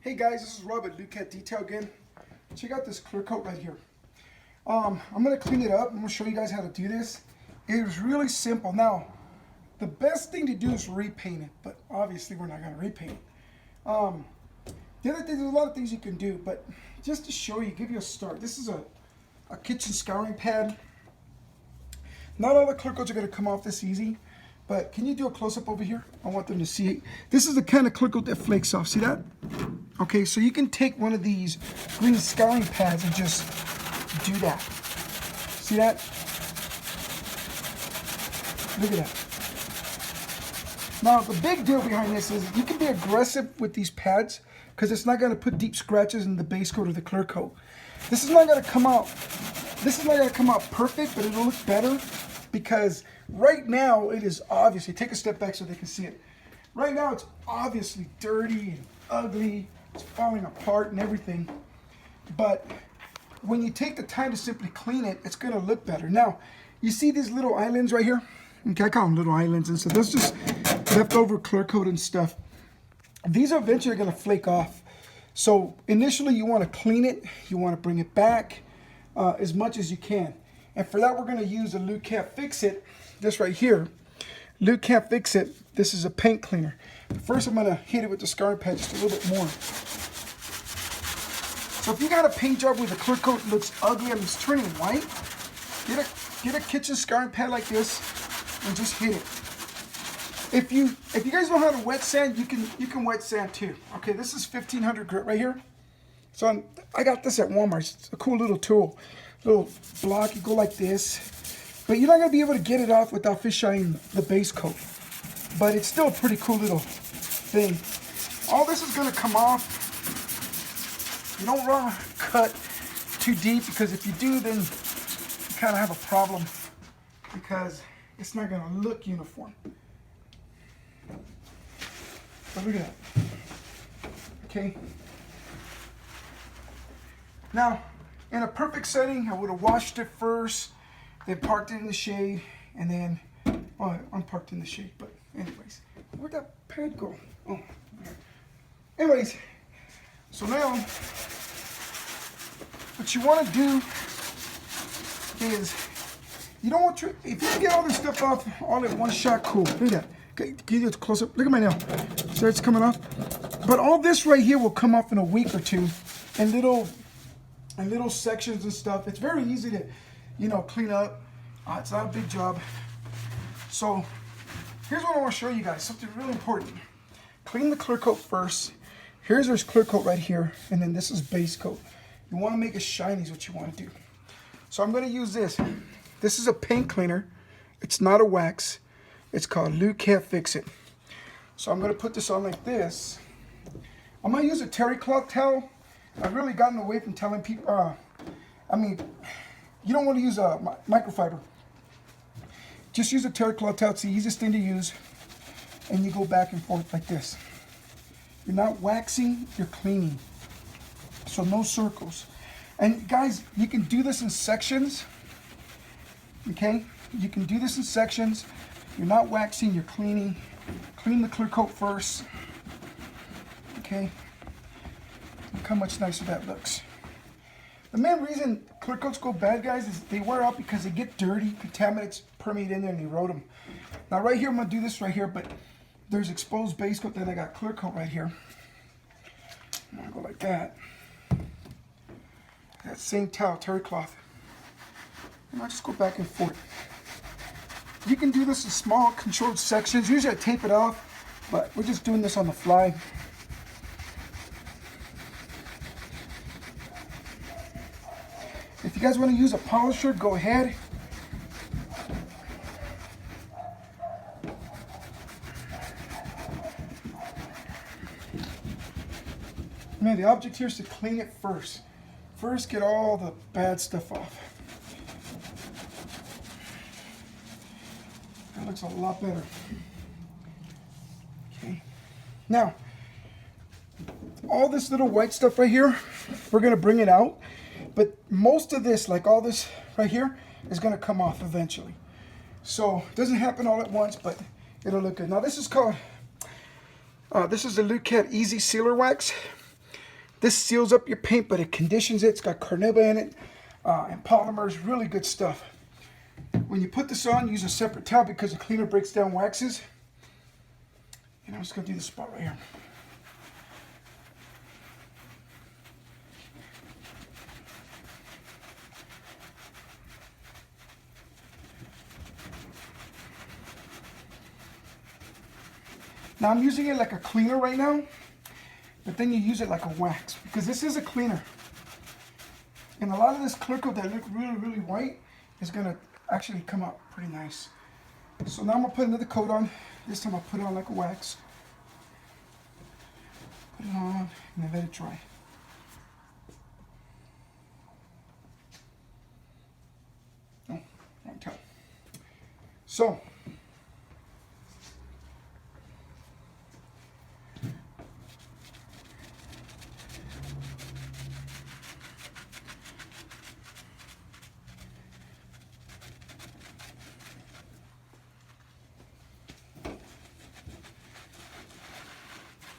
Hey guys, this is Rob at Lukat Detail again. Check out this clear coat right here. I'm going to clean it up. I'm going to show you guys how to do this. It is really simple. Now, the best thing to do is repaint it, but obviously we're not going to repaint it. The other thing, there's a lot of things you can do, but just to show you, give you a start. This is a kitchen scouring pad. Not all the clear coats are going to come off this easy, but can you do a close-up over here? I want them to see it. This is the kind of clear coat that flakes off. See that? Okay, so you can take one of these green scouring pads and just do that. See that? Look at that. Now, the big deal behind this is you can be aggressive with these pads because it's not going to put deep scratches in the base coat or the clear coat. This is not going to come out. This is not going to come out perfect, but it'll look better because right now it is obviously, take a step back so they can see it. Right now it's obviously dirty and ugly. It's falling apart and everything. But when you take the time to simply clean it, it's going to look better. Now, you see these little islands right here? Okay, I call them little islands and stuff. That's just leftover clear coat and stuff. These are eventually going to flake off. So initially you want to clean it. You want to bring it back as much as you can. And for that, we're going to use a Lukat Fix-It. This right here. Lukat Fix-It. This is a paint cleaner. First, I'm going to hit it with the scouring pad just a little bit more. So if you got a paint job where the clear coat looks ugly and it's turning white, get a kitchen scouring pad like this and just hit it. If you guys know how to wet sand, you can wet sand too. Okay, this is 1500 grit right here. So I got this at Walmart. It's a cool little tool, little block. You go like this, but you're not gonna be able to get it off without fisheyeing the base coat. But it's still a pretty cool little thing. All this is gonna come off. You don't want to cut too deep because if you do, then you kind of have a problem because it's not gonna look uniform. But look at that. Okay. Now, in a perfect setting, I would have washed it first, then parked it in the shade, and then, well, I'm parked in the shade, but anyways, where'd that pad go? Oh, anyways, so now, what you want to do is, you don't want to, if you get all this stuff off all at one shot, cool, look at that. Okay, give you a close up, look at my nail, so it's coming off. But all this right here will come off in a week or two, and little sections and stuff. It's very easy to, clean up. It's not a big job. So here's what I want to show you guys, something really important. Clean the clear coat first. Here's this clear coat right here, and then this is base coat. You want to make it shiny is what you want to do. So I'm going to use this. This is a paint cleaner. It's not a wax. It's called Lukat Fix-It. So I'm going to put this on like this. I'm going to use a terry cloth towel. I've really gotten away from telling people, you don't want to use a microfiber. Just use a terry cloth towel. It's the easiest thing to use. And you go back and forth like this. You're not waxing, you're cleaning. So no circles. And guys, you can do this in sections. Okay? You can do this in sections. You're not waxing, you're cleaning. Clean the clear coat first. Okay? Look how much nicer that looks. The main reason clear coats go bad, guys, is they wear out because they get dirty, contaminants permeate in there and erode them. Now right here, I'm going to do this right here, but there's exposed base coat, then I got clear coat right here. I'm going to go like that. That same towel, terry cloth. And I'll just go back and forth. You can do this in small, controlled sections. Usually I tape it off, but we're just doing this on the fly. If you guys want to use a polisher, go ahead. Man, the object here is to clean it first. First, get all the bad stuff off. That looks a lot better. Okay. Now, all this little white stuff right here, we're going to bring it out. But most of this, like all this right here, is going to come off eventually. So it doesn't happen all at once, but it'll look good. Now this is called, this is the Lukat Easy Sealer Wax. This seals up your paint, but it conditions it. It's got carnauba in it and polymers, really good stuff. When you put this on, use a separate towel because the cleaner breaks down waxes. And I'm just going to do this spot right here. Now I'm using it like a cleaner right now, but then you use it like a wax because this is a cleaner. And a lot of this clear coat that look really, really white is gonna actually come out pretty nice. So now I'm gonna put another coat on. This time I'll put it on like a wax. Put it on and then let it dry. Oh, wrong towel. So,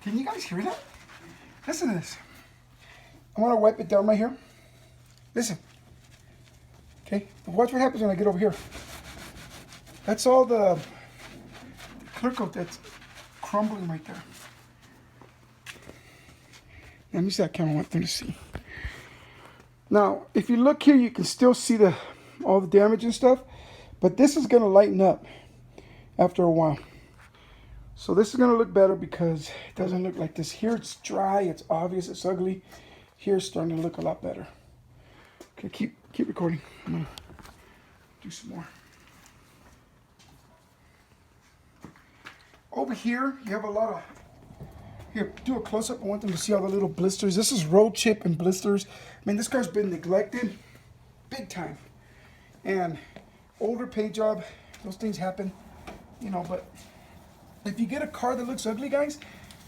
can you guys hear that? Listen to this. I want to wipe it down right here. Listen. Okay, but watch what happens when I get over here. That's all the clear coat that's crumbling right there. Let me see that camera, I want them to see. Now, if you look here, you can still see all the damage and stuff, but this is going to lighten up after a while. So this is going to look better because it doesn't look like this. Here it's dry, it's obvious, it's ugly. Here it's starting to look a lot better. Okay, keep recording. I'm going to do some more. Over here, you have a lot of... Here, do a close-up. I want them to see all the little blisters. This is road chip and blisters. I mean, this car's been neglected big time. And older paint job, those things happen, you know, but... If you get a car that looks ugly, guys,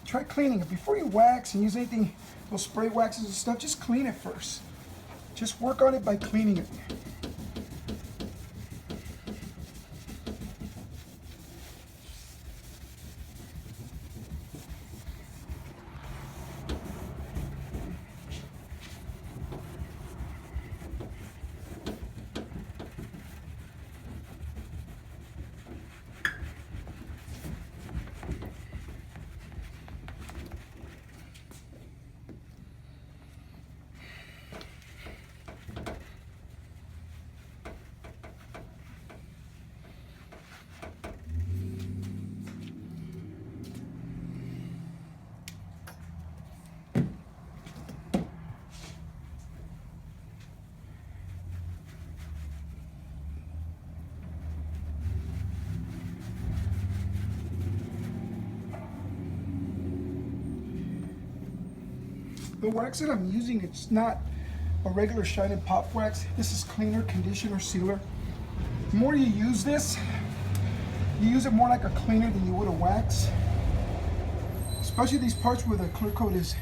try cleaning it. Before you wax and use anything, those spray waxes and stuff, just clean it first. Just work on it by cleaning it. The wax that I'm using, it's not a regular shine and pop wax. This is cleaner, conditioner, sealer. The more you use this, you use it more like a cleaner than you would a wax. Especially these parts where the clear coat is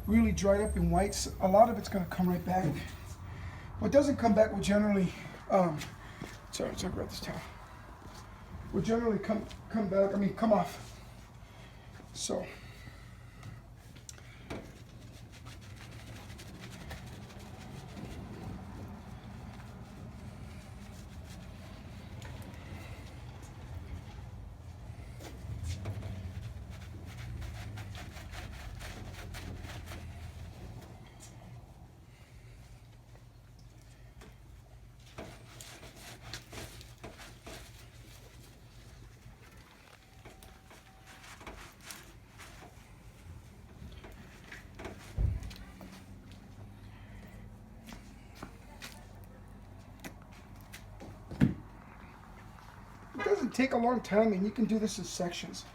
really dried up in whites, a lot of it's going to come right back. What doesn't come back will generally, sorry, let's grab this towel. Will generally come off. So. Doesn't take a long time, and you can do this in sections.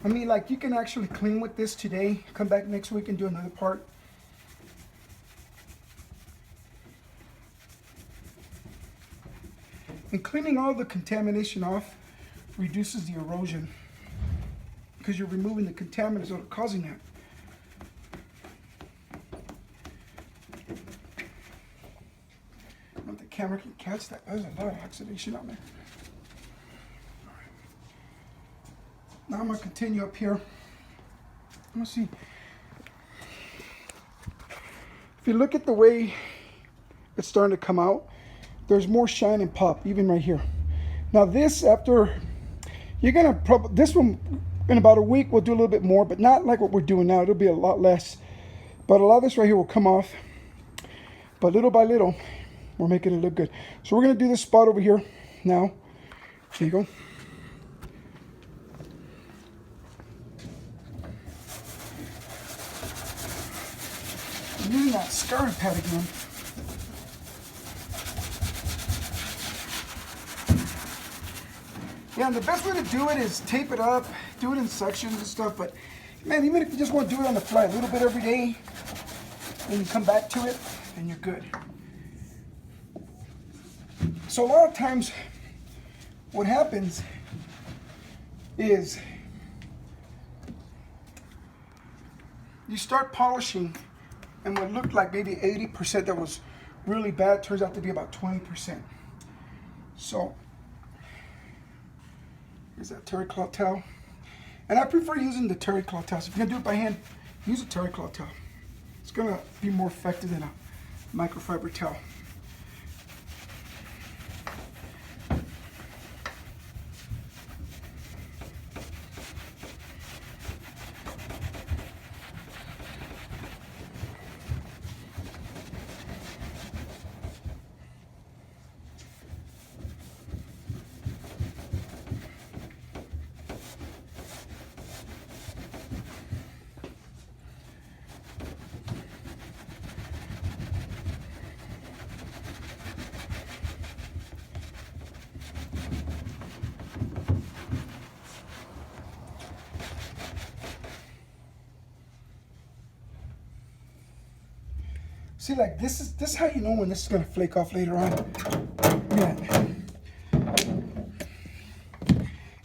I mean, like, you can actually clean with this today, come back next week and do another part. And cleaning all the contamination off reduces the erosion because you're removing the contaminants that are causing that. I don't know if the camera can catch that. There's a lot of oxidation on there. Now I'm going to continue up here. I'm going to see. if you look at the way it's starting to come out, there's more shine and pop, even right here. Now this, after, you're gonna probably, this one, in about a week, we'll do a little bit more, but not like what we're doing now. It'll be a lot less. But a lot of this right here will come off. But little by little, we're making it look good. So we're gonna do this spot over here now. There you go. I'm using that scouring pad again. Yeah, and the best way to do it is tape it up, do it in sections and stuff, but man, even if you just want to do it on the fly, a little bit every day, then you come back to it, and you're good. So a lot of times, what happens is you start polishing, and what looked like maybe 80% that was really bad turns out to be about 20%. So here's that terry cloth towel. And I prefer using the terry cloth towel. So if you're gonna do it by hand, use a terry cloth towel. It's gonna be more effective than a microfiber towel. See, like this is how you know when this is gonna flake off later on. Man.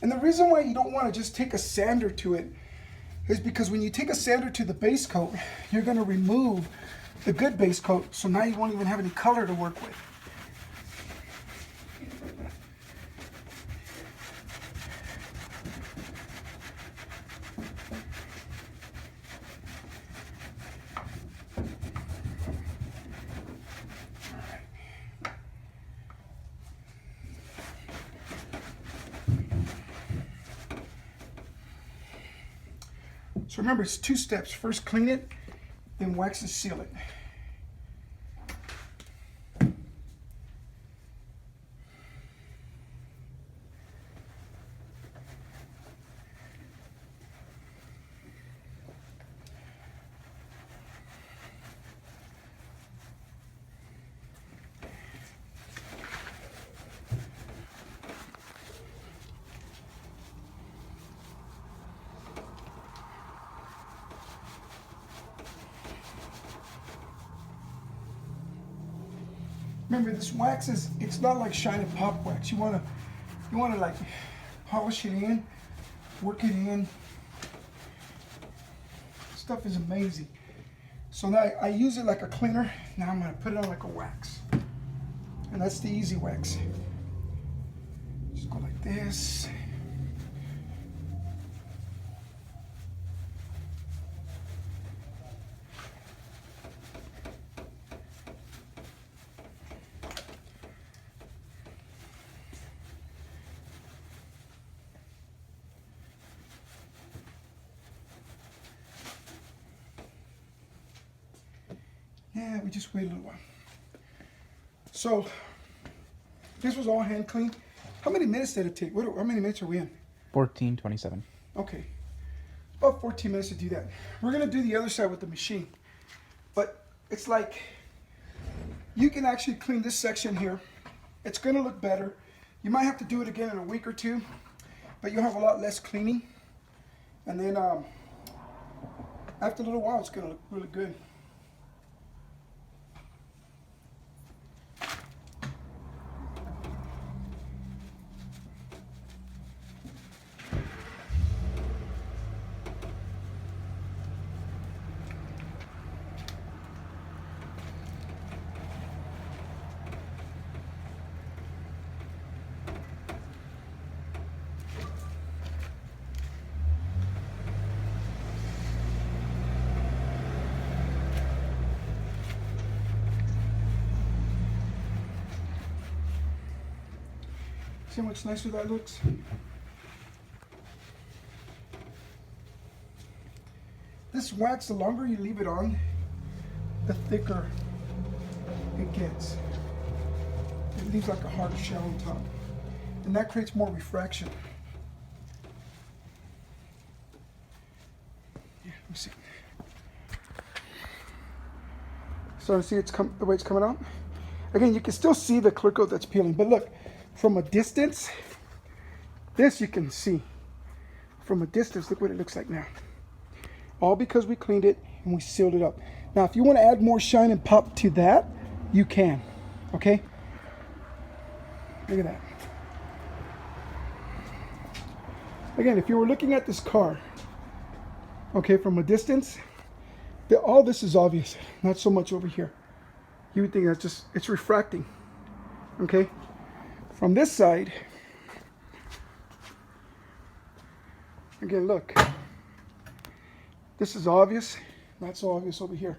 And the reason why you don't want to just take a sander to it is because when you take a sander to the base coat, you're gonna remove the good base coat, so now you won't even have any color to work with. So remember, it's 2 steps. First clean it, then wax and seal it. Remember, this wax it's not like shine and pop wax. You wanna like polish it in, work it in. Stuff is amazing. So now I use it like a cleaner. Now I'm gonna put it on like a wax. And that's the easy wax. Just go like this. Yeah, we just wait a little while. So, this was all hand clean. How many minutes did it take? How many minutes are we in? 14:27. Okay. About 14 minutes to do that. We're going to do the other side with the machine. But it's like, you can actually clean this section here. It's going to look better. You might have to do it again in a week or two, but you'll have a lot less cleaning. And then after a little while, it's going to look really good. See how much nicer that looks? This wax, the longer you leave it on, the thicker it gets. It leaves like a harder shell on top. And that creates more refraction. Yeah, let me see. Starting to see the way it's coming out? Again, you can still see the clear coat that's peeling, but look, from a distance, this you can see. From a distance, look what it looks like now. All because we cleaned it and we sealed it up. Now, if you want to add more shine and pop to that, you can, okay? Look at that. Again, if you were looking at this car, okay, from a distance, all this is obvious, not so much over here. You would think that's just, it's refracting, okay? From this side, again, look. This is obvious, not so obvious over here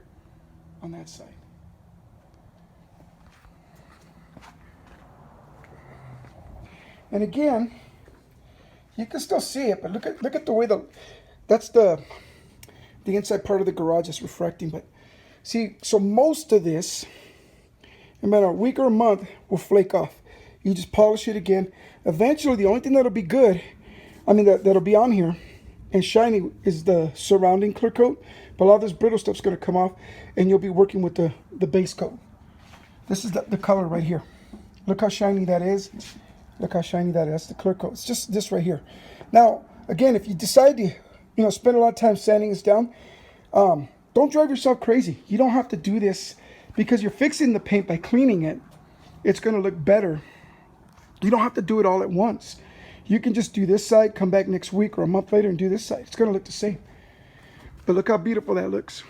on that side. And again, you can still see it, but look at the way that's the inside part of the garage is refracting. But see, so most of this, no matter a week or a month, will flake off. You just polish it again. Eventually, the only thing that'll be good, I mean, that'll be on here and shiny is the surrounding clear coat. But a lot of this brittle stuff's going to come off, and you'll be working with the base coat. This is the color right here. Look how shiny that is. Look how shiny that is. That's the clear coat. It's just this right here. Now, again, if you decide to, spend a lot of time sanding this down, don't drive yourself crazy. You don't have to do this because you're fixing the paint by cleaning it. It's going to look better. You don't have to do it all at once. You can just do this side, come back next week or a month later and do this side. It's going to look the same. But look how beautiful that looks.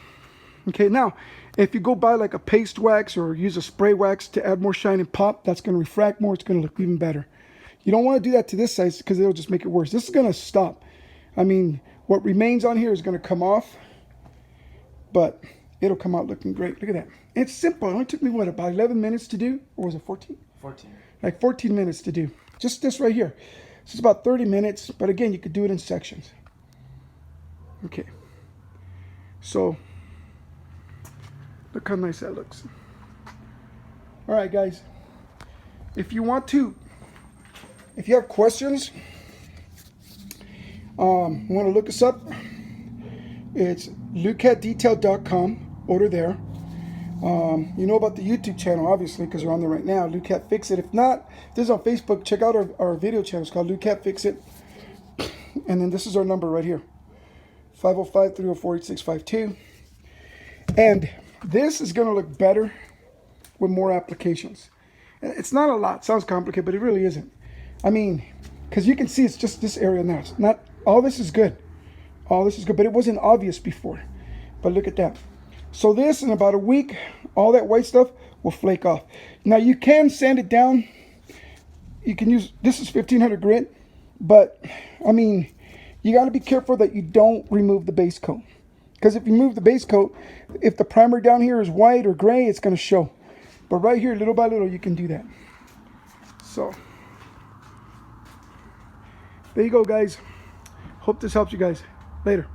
Okay, now, if you go buy like a paste wax or use a spray wax to add more shine and pop, that's going to refract more. It's going to look even better. You don't want to do that to this side because it'll just make it worse. This is going to stop. I mean, what remains on here is going to come off, but it'll come out looking great. Look at that. It's simple. It only took me, what, about 11 minutes to do? Or was it 14? 14. Like 14 minutes to do. Just this right here. So it's about 30 minutes, but again, you could do it in sections. Okay. So, look how nice that looks. All right, guys. If you have questions, you want to look us up, it's lukatdetail.com. Order there. You know about the YouTube channel, obviously, because we're on there right now. Lukat Fix It. If not, this is on Facebook. Check out our video channel. It's called Lukat Fix It. And then this is our number right here. 505-304-8652. And this is going to look better with more applications. It's not a lot. Sounds complicated, but it really isn't. I mean, because you can see it's just this area now. It's not, all this is good. All this is good, but it wasn't obvious before. But look at that. So this, in about a week, all that white stuff will flake off. Now you can sand it down. You can use, this is 1500 grit, but I mean, you got to be careful that you don't remove the base coat. Because if you remove the base coat, if the primer down here is white or gray, it's going to show. But right here, little by little, you can do that. So, there you go, guys. Hope this helps you guys. Later.